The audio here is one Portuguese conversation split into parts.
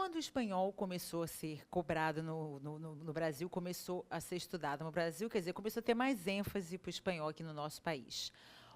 Quando o espanhol começou a ser cobrado no Brasil, começou a ser estudado no Brasil, quer dizer, começou a ter mais ênfase para o espanhol aqui no nosso país.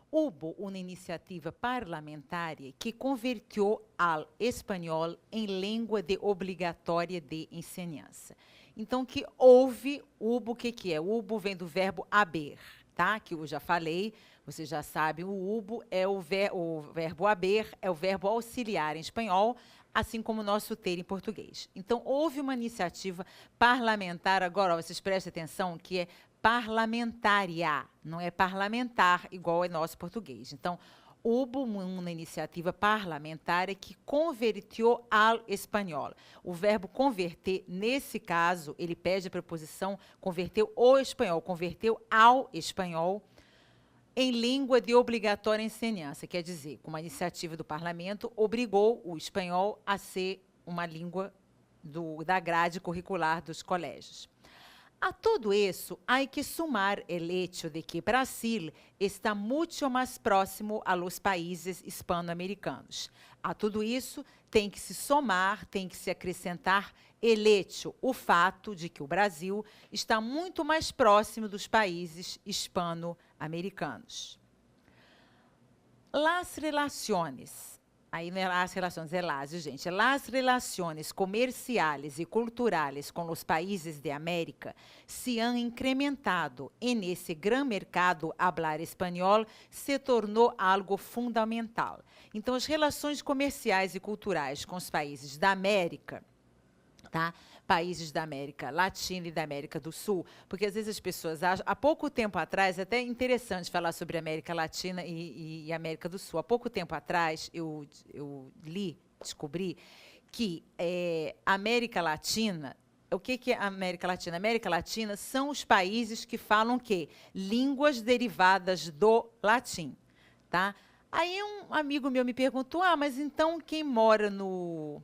Houve uma iniciativa parlamentar que convertiu ao espanhol em língua de obrigatória de ensinança. Então, houve o que é? O ubo vem do verbo haber, tá? Que eu já falei, você já sabe, o ubo é o verbo haber, é o verbo auxiliar em espanhol, assim como o nosso ter em português. Então, houve uma iniciativa parlamentar, agora, ó, vocês prestem atenção, que é parlamentária, não é parlamentar, igual é nosso português. Então, houve uma iniciativa parlamentar que convertiu ao espanhol. O verbo converter, nesse caso, ele pede a preposição converteu o espanhol, converteu ao espanhol em língua de obrigatória ensinança, quer dizer, com uma iniciativa do parlamento, obrigou o espanhol a ser uma língua da grade curricular dos colégios. A todo isso, há que sumar o hecho de que Brasil está muito mais próximo a los países hispano-americanos. A tudo isso, tem que se somar, tem que se acrescentar o fato de que o Brasil está muito mais próximo dos países hispano-americanos. Las relações, aí não é as relações, é las, gente. Las relações comerciais e culturais com os países de América se han incrementado e nesse grande mercado hablar espanhol se tornou algo fundamental. Então, as relações comerciais e culturais com os países da América, tá? Países da América Latina e da América do Sul, porque às vezes as pessoas acham, há pouco tempo atrás, é até interessante falar sobre América Latina e América do Sul. Há pouco tempo atrás, eu descobri que América Latina, o que é América Latina? América Latina são os países que falam o quê? Línguas derivadas do latim, tá? Aí um amigo meu me perguntou, mas então quem mora no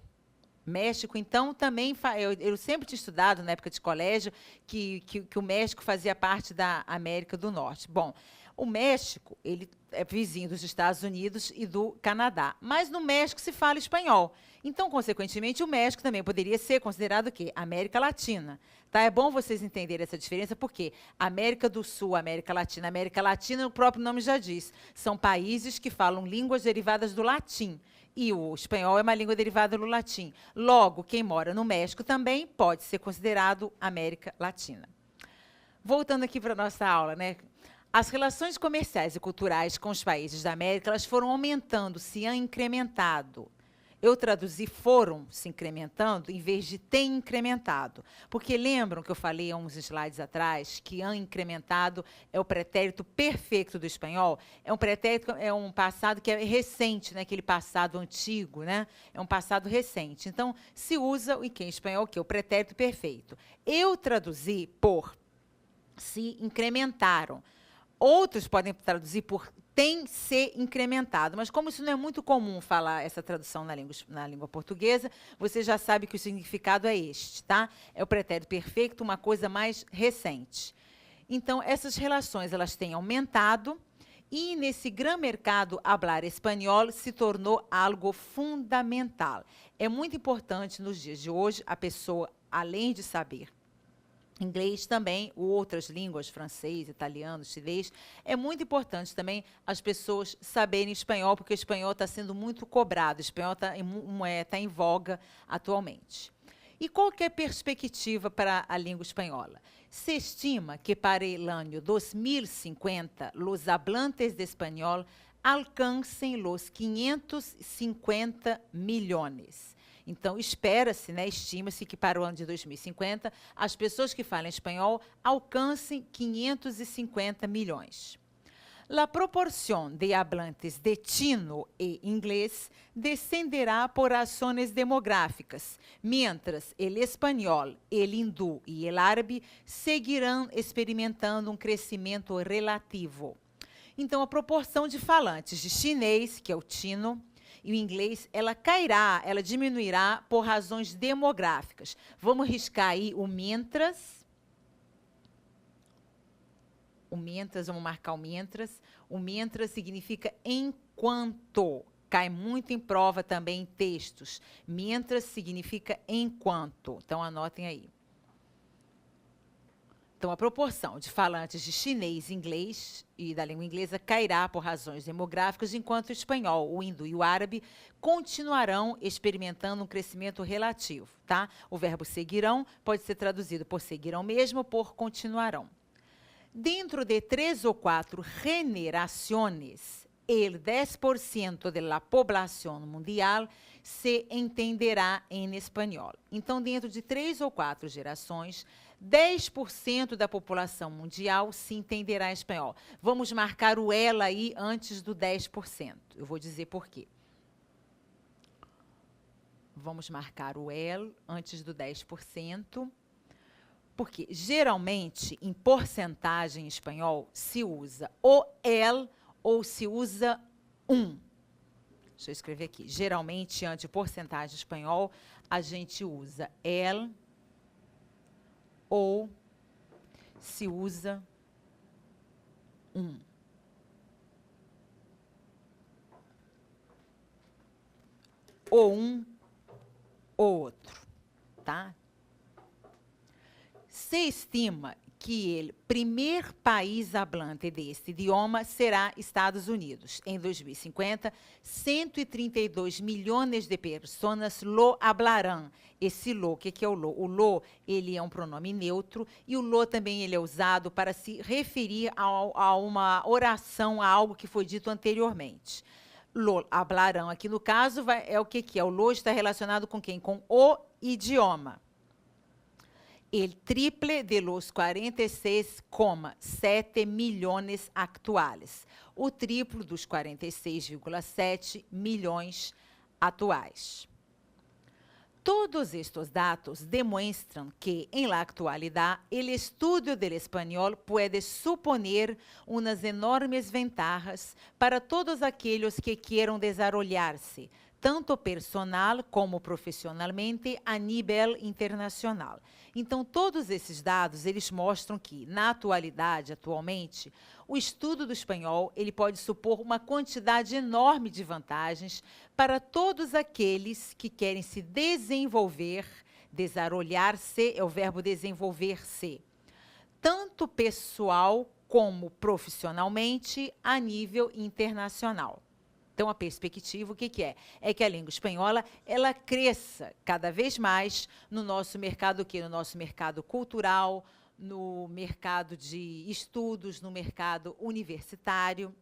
México, então, também, eu sempre tinha estudado, na época de colégio, que o México fazia parte da América do Norte. Bom, o México, ele é vizinho dos Estados Unidos e do Canadá, mas no México se fala espanhol. Então, consequentemente, o México também poderia ser considerado o quê? América Latina. Tá? É bom vocês entenderem essa diferença, porque América do Sul, América Latina, o próprio nome já diz, são países que falam línguas derivadas do latim. E o espanhol é uma língua derivada do latim. Logo, quem mora no México também pode ser considerado América Latina. Voltando aqui para a nossa aula, né? As relações comerciais e culturais com os países da América, elas foram aumentando, se han incrementado. Eu traduzi foram se incrementando em vez de tem incrementado. Porque lembram que eu falei há uns slides atrás que han incrementado é o pretérito perfeito do espanhol? É um pretérito, é um passado que é recente, né? Aquele passado antigo, né? É um passado recente. Então, se usa em espanhol, que é o pretérito perfeito. Eu traduzi por se incrementaram. Outros podem traduzir por tem se incrementado, mas como isso não é muito comum falar essa tradução na língua portuguesa, você já sabe que o significado é este, tá? É o pretérito perfeito, uma coisa mais recente. Então, essas relações, elas têm aumentado e nesse grande mercado, hablar espanhol se tornou algo fundamental. É muito importante nos dias de hoje a pessoa, além de saber inglês também, ou outras línguas, francês, italiano, chinês, é muito importante também as pessoas saberem espanhol, porque o espanhol está sendo muito cobrado, o espanhol está em voga atualmente. E qual que é a perspectiva para a língua espanhola? Se estima que para o ano 2050, os hablantes de espanhol alcancem os 550 milhões. Então, espera-se, né, estima-se que para o ano de 2050, as pessoas que falam espanhol alcancem 550 milhões. A proporção de hablantes de chino e inglês descenderá por razões demográficas, mientras o espanhol, o hindú e o árabe seguirão experimentando um crescimento relativo. Então, a proporção de falantes de chinês, que é o chino, e o inglês, ela cairá, ela diminuirá por razões demográficas. Vamos riscar aí o mientras. O mientras, vamos marcar o mientras. O mientras significa enquanto. cai muito em prova também em textos. Mientras significa enquanto. Então, anotem aí. Então, a proporção de falantes de chinês, inglês e da língua inglesa cairá por razões demográficas, enquanto o espanhol, o hindu e o árabe continuarão experimentando um crescimento relativo, tá? O verbo seguirão pode ser traduzido por seguirão mesmo ou por continuarão. Dentro de 3 ou 4 generaciones, el 10% de la población mundial se entenderá em espanhol. Então, dentro de 3 ou 4 gerações, 10% da população mundial se entenderá em espanhol. Vamos marcar o ela aí antes do 10%. Eu vou dizer por quê. Vamos marcar o el antes do 10%, porque geralmente, em porcentagem em espanhol, se usa o el ou se usa um. Deixa eu escrever aqui. Geralmente, antes de porcentagem em espanhol, a gente usa el ou se usa um. Ou um ou outro, tá? Se estima que o primeiro país hablante deste idioma será Estados Unidos. Em 2050, 132 milhões de pessoas lo hablarão. Esse lo, o que é o lo? O lo, ele é um pronome neutro, e o lo também ele é usado para se referir a uma oração, a algo que foi dito anteriormente. Lo hablarão, aqui no caso, é o que é? O lo está relacionado com quem? Com o idioma. El triple de los 46,7 milhões atuais. O triplo dos 46,7 milhões atuais. Todos estes dados demonstram que, em la actualidad, el estudio del español puede suponer unas enormes ventajas para todos aquellos que quieran desarrollarse, tanto personal como profissionalmente, a nível internacional. Então, todos esses dados, eles mostram que, na atualidade, atualmente, o estudo do espanhol, ele pode supor uma quantidade enorme de vantagens para todos aqueles que querem se desenvolver, desarrollar-se, é o verbo desenvolver-se, tanto pessoal como profissionalmente, a nível internacional. Então, a perspectiva, o que é? É que a língua espanhola, ela cresça cada vez mais no nosso mercado, o quê? No nosso mercado cultural, no mercado de estudos, no mercado universitário.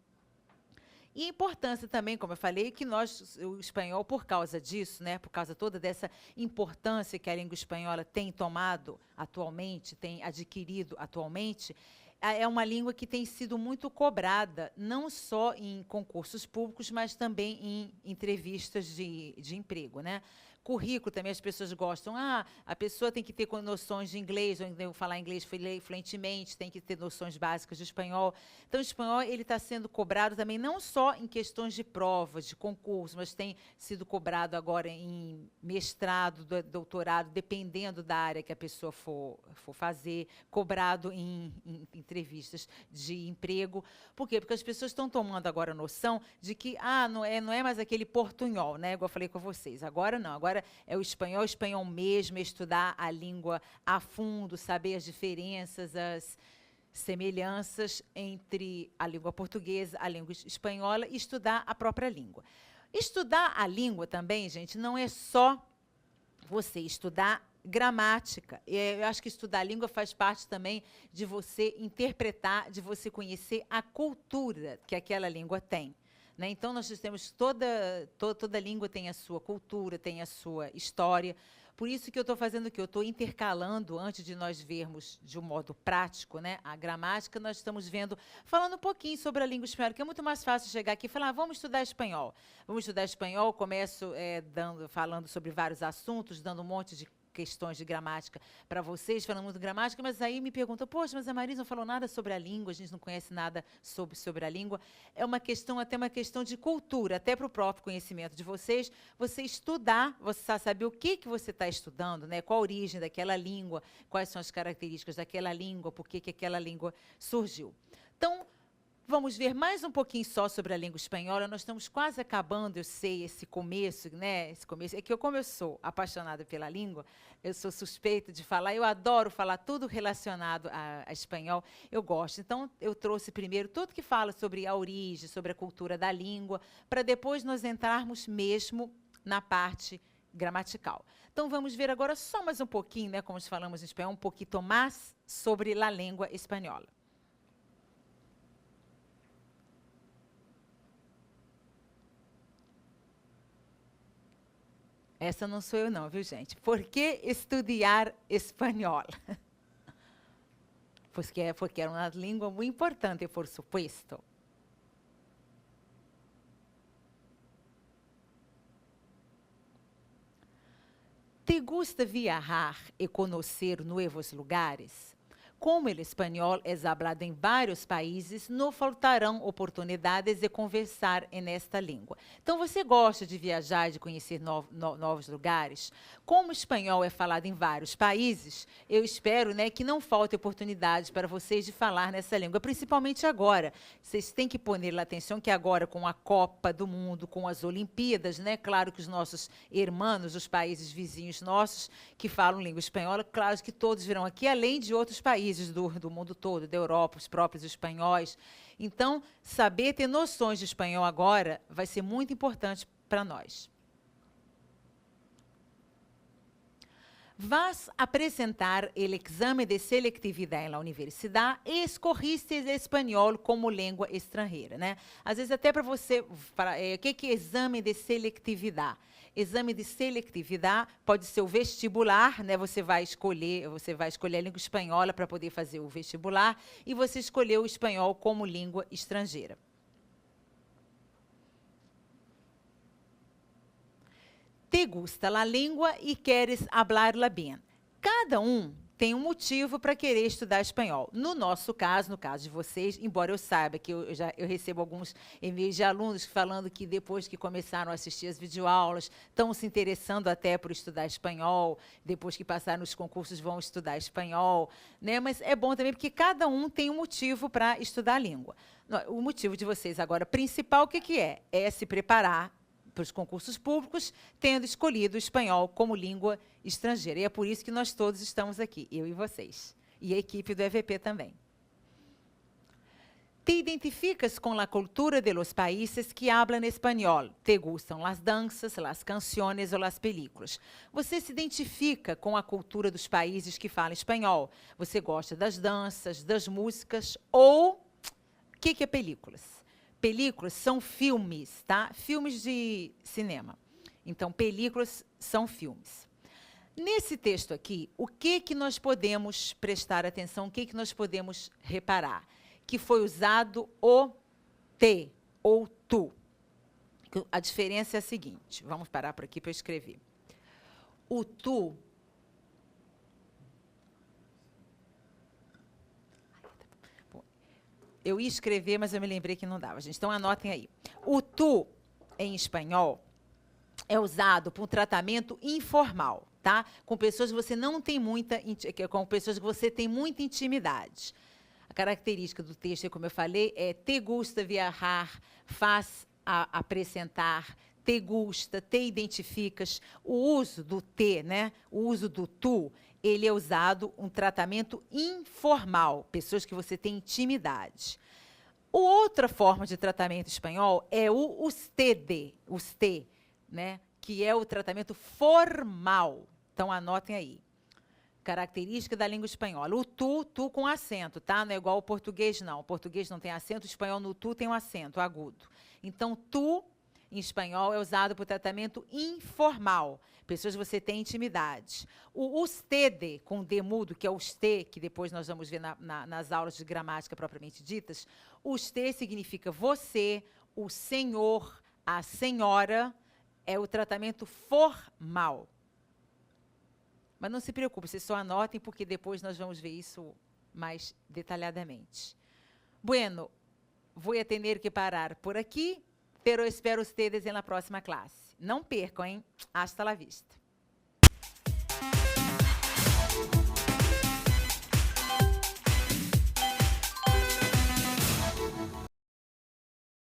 E a importância também, como eu falei, que nós, o espanhol, por causa disso, né, por causa toda dessa importância que a língua espanhola tem tomado atualmente, tem adquirido atualmente, é uma língua que tem sido muito cobrada, não só em concursos públicos, mas também em entrevistas de emprego, né? Currículo também as pessoas gostam. Ah, a pessoa tem que ter noções de inglês, ou falar inglês fluentemente, tem que ter noções básicas de espanhol. Então, o espanhol ele está sendo cobrado também não só em questões de provas, de concurso, mas tem sido cobrado agora em mestrado, doutorado, dependendo da área que a pessoa for fazer, cobrado em entrevistas de emprego. Por quê? Porque as pessoas estão tomando agora a noção de que não é mais aquele portunhol, né? Igual eu falei com vocês. Agora não, agora é o espanhol mesmo, estudar a língua a fundo, saber as diferenças, as semelhanças entre a língua portuguesa, a língua espanhola e estudar a própria língua. Estudar a língua também, gente, não é só você estudar gramática. Eu acho que estudar a língua faz parte também de você interpretar, de você conhecer a cultura que aquela língua tem. Né? Então, nós temos toda língua tem a sua cultura, tem a sua história. Por isso que eu estou fazendo o quê? Eu estou intercalando, antes de nós vermos de um modo prático, né, a gramática, nós estamos falando um pouquinho sobre a língua espanhola, que é muito mais fácil chegar aqui e falar, vamos estudar espanhol. Vamos estudar espanhol, começo falando sobre vários assuntos, dando um monte de questões de gramática para vocês, falando muito de gramática, mas aí me perguntam, poxa, mas a Marisa não falou nada sobre a língua, a gente não conhece nada sobre a língua. É uma questão, até uma questão de cultura, até para o próprio conhecimento de vocês, você estudar, você saber o que você está estudando, né? Qual a origem daquela língua, quais são as características daquela língua, por que aquela língua surgiu. Então, Vamos ver mais um pouquinho só sobre a língua espanhola. Nós estamos quase acabando, eu sei, esse começo, né? Esse começo. É que como eu sou apaixonada pela língua, eu sou suspeita de falar, eu adoro falar tudo relacionado a espanhol, eu gosto. Então, eu trouxe primeiro tudo que fala sobre a origem, sobre a cultura da língua, para depois nós entrarmos mesmo na parte gramatical. Então, vamos ver agora só mais um pouquinho, né, como falamos em espanhol, um pouquinho mais sobre a língua espanhola. Essa não sou eu não, viu, gente? Por que estudar espanhol? Porque é uma língua muito importante, por supuesto. ¿Te gusta viajar e conhecer novos lugares? Como o espanhol é falado em vários países, não faltarão oportunidades de conversar nesta língua. Então, você gosta de viajar, de conhecer novos lugares? Como o espanhol é falado em vários países, eu espero, né, que não falte oportunidades para vocês de falar nessa língua, principalmente agora. Vocês têm que pôr atenção que agora, com a Copa do Mundo, com as Olimpíadas, né, claro que os nossos irmãos, os países vizinhos nossos, que falam língua espanhola, claro que todos virão aqui, além de outros países do mundo todo, da Europa, os próprios espanhóis. Então, saber ter noções de espanhol agora vai ser muito importante para nós. Vas apresentar o exame de seletividade na universidade e escorriste espanhol como língua estrangeira, né? Às vezes até para você, o que é exame de seletividade? Exame de seletividade pode ser o vestibular, né? Você vai escolher a língua espanhola para poder fazer o vestibular e você escolheu o espanhol como língua estrangeira. Te gusta a língua e queres hablarla bem. Cada tem um motivo para querer estudar espanhol. No nosso caso, no caso de vocês, embora eu saiba que eu recebo alguns e-mails de alunos falando que depois que começaram a assistir as videoaulas, estão se interessando até por estudar espanhol, depois que passaram nos concursos vão estudar espanhol, né? Mas é bom também porque cada tem um motivo para estudar a língua. O motivo de vocês agora principal, o que é? É se preparar para os concursos públicos, tendo escolhido o espanhol como língua estrangeira. E é por isso que nós todos estamos aqui, eu e vocês. E a equipe do EVP também. Te identificas com a cultura de los países que hablan espanhol? Te gustam las danças, las canciones ou las películas? Você se identifica com a cultura dos países que falam espanhol? Você gosta das danças, das músicas ou... O que é películas? Películas são filmes, tá? Filmes de cinema. Então, películas são filmes. Nesse texto aqui, o que nós podemos prestar atenção, o que nós podemos reparar? Que foi usado o te ou tu. A diferença é a seguinte, vamos parar por aqui para eu escrever. O tu... Eu ia escrever, mas eu me lembrei que não dava, gente. Então, anotem aí. O tu, em espanhol, é usado para um tratamento informal, tá? Com pessoas que você não tem com pessoas que você tem muita intimidade. A característica do texto, como eu falei, é te gusta viajar, faz apresentar, te gusta, te identificas. O uso do te, né? O uso do tu, ele é usado um tratamento informal, pessoas que você tem intimidade. Outra forma de tratamento espanhol é o usted, né? Que é o tratamento formal. Então, anotem aí. Característica da língua espanhola. O tu com acento, tá? Não é igual ao português, não. O português não tem acento, o espanhol no tu tem um acento agudo. Então, tu, em espanhol, é usado para o tratamento informal. Pessoas que você tem intimidade. O usted, com D mudo, que é o usted, que depois nós vamos ver nas aulas de gramática propriamente ditas, o usted significa você, o senhor, a senhora, é o tratamento formal. Mas não se preocupe, vocês só anotem, porque depois nós vamos ver isso mais detalhadamente. Bueno, vou ter que parar por aqui, pero espero ustedes na próxima classe. Não percam, hein? Hasta la vista.